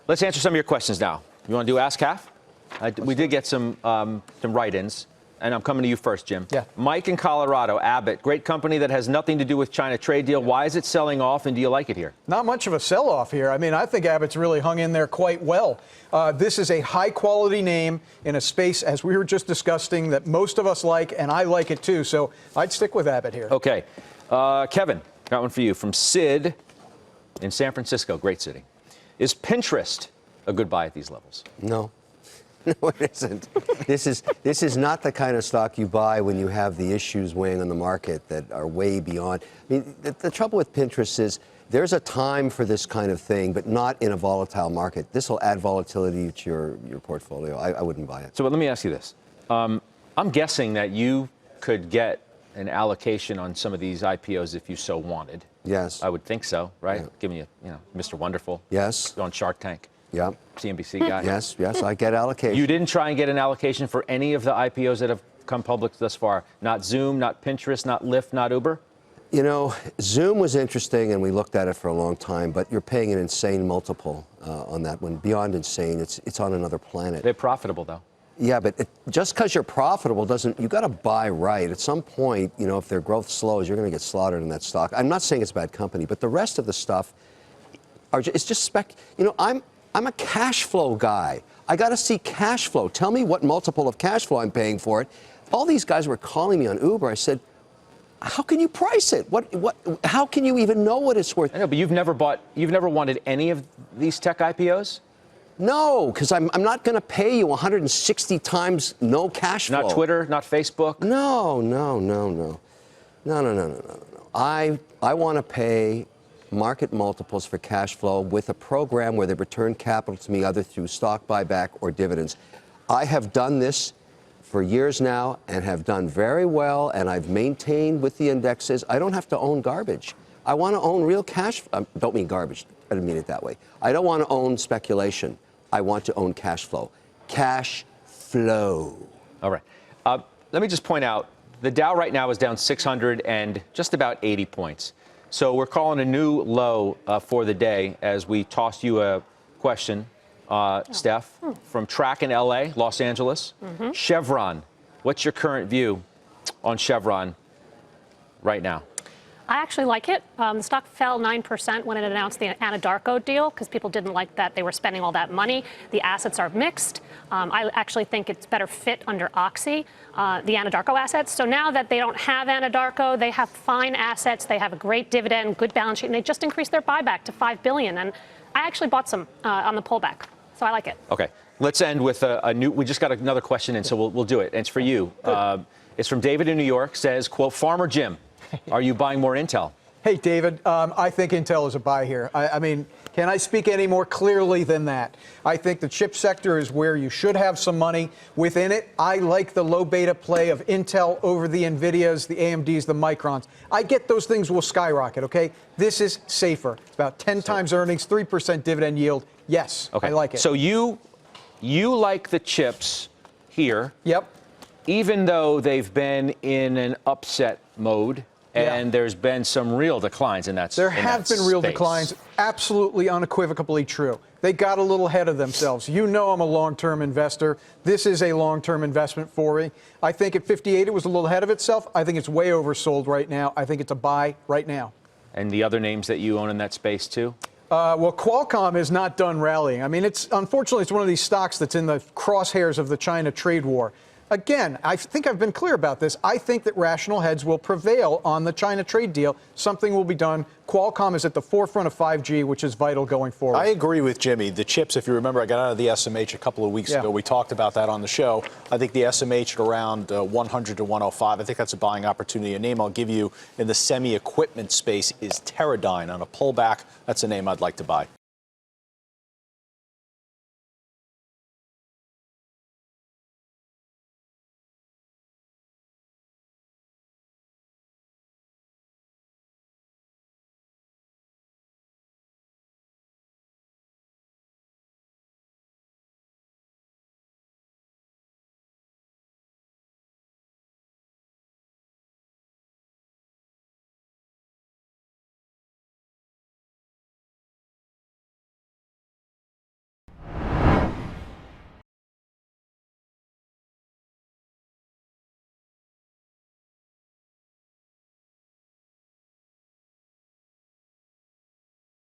Let's answer some of your questions now. You want to do Ask Half? We did get some write-ins, and I'm coming to you first, Jim. Yeah. Mike in Colorado, Abbott, great company that has nothing to do with China trade deal. Why is it selling off, and do you like it here? Not much of a sell-off here. I mean, I think Abbott's really hung in there quite well. This is a high-quality name in a space, as we were just discussing, that most of us like, and I like it too. So I'd stick with Abbott here. Okay. Kevin, got one for you from Sid in San Francisco. Great city. Is Pinterest a good buy at these levels? No. No, it isn't. This is not the kind of stock you buy when you have the issues weighing on the market that are way beyond. I mean, the trouble with Pinterest is there's a time for this kind of thing, but not in a volatile market. This will add volatility to your portfolio. I wouldn't buy it. So let me ask you this. I'm guessing that you could get an allocation on some of these IPOs if you so wanted. Yes. I would think so, right? Yeah. Give me Mr. Wonderful. Yes. On Shark Tank. Yeah. CNBC guy. Yes, I get allocation. You didn't try and get an allocation for any of the IPOs that have come public thus far? Not Zoom, not Pinterest, not Lyft, not Uber? You know, Zoom was interesting, and we looked at it for a long time, but you're paying an insane multiple on that one. Beyond insane, it's on another planet. They're profitable, though. Yeah, but just because you're profitable doesn't, you got to buy right. At some point, if their growth slows, you're going to get slaughtered in that stock. I'm not saying it's a bad company, but the rest of the stuff, it's just spec. I'm a cash flow guy. I got to see cash flow. Tell me what multiple of cash flow I'm paying for it. All these guys were calling me on Uber. I said, how can you price it? How can you even know what it's worth? I know, but you've never wanted any of these tech IPOs? No, because I'm not going to pay you 160 times no cash flow. Not Twitter, not Facebook? No. I want to pay market multiples for cash flow with a program where they return capital to me either through stock buyback or dividends. I have done this for years now and have done very well, and I've maintained with the indexes. I don't have to own garbage. I want to own real cash. Don't mean garbage. I didn't mean it that way. I don't want to own speculation. I want to own cash flow. Cash flow. All right. Let me just point out, the Dow right now is down 600 and just about 80 points. So we're calling a new low for the day as we toss you a question, Steph, from Track in L.A., Los Angeles. Chevron, what's your current view on Chevron right now? I actually like it. The stock fell 9% when it announced the Anadarko deal because people didn't like that they were spending all that money. The assets are mixed. I actually think it's better fit under Oxy, the Anadarko assets. So now that they don't have Anadarko, they have fine assets. They have a great dividend, good balance sheet, and they just increased their buyback to $5 billion. And I actually bought some on the pullback, so I like it. Okay, let's end with a new. We just got another question in, so we'll do it. And it's for you. It's from David in New York. Says, "Quote Farmer Jim, are you buying more Intel?" Hey, David, I think Intel is a buy here. I mean, can I speak any more clearly than that? I think the chip sector is where you should have some money within it. I like the low beta play of Intel over the NVIDIAs, the AMDs, the Microns. I get those things will skyrocket, okay? This is safer. It's about 10 times earnings, 3% dividend yield. Yes, okay. I like it. So you like the chips here. Yep. Even though they've been in an upset mode. And there's been some real declines in that space. There have been real declines. Absolutely unequivocally true. They got a little ahead of themselves. You know I'm a long-term investor. This is a long-term investment for me. I think at 58 it was a little ahead of itself. I think it's way oversold right now. I think it's a buy right now. And the other names that you own in that space, too? Well, Qualcomm is not done rallying. I mean, unfortunately, it's one of these stocks that's in the crosshairs of the China trade war. Again, I think I've been clear about this. I think that rational heads will prevail on the China trade deal. Something will be done. Qualcomm is at the forefront of 5G, which is vital going forward. I agree with Jimmy. The chips, if you remember, I got out of the SMH a couple of weeks ago. We talked about that on the show. I think the SMH at around 100 to 105. I think that's a buying opportunity. A name I'll give you in the semi-equipment space is Teradyne. On a pullback, that's a name I'd like to buy.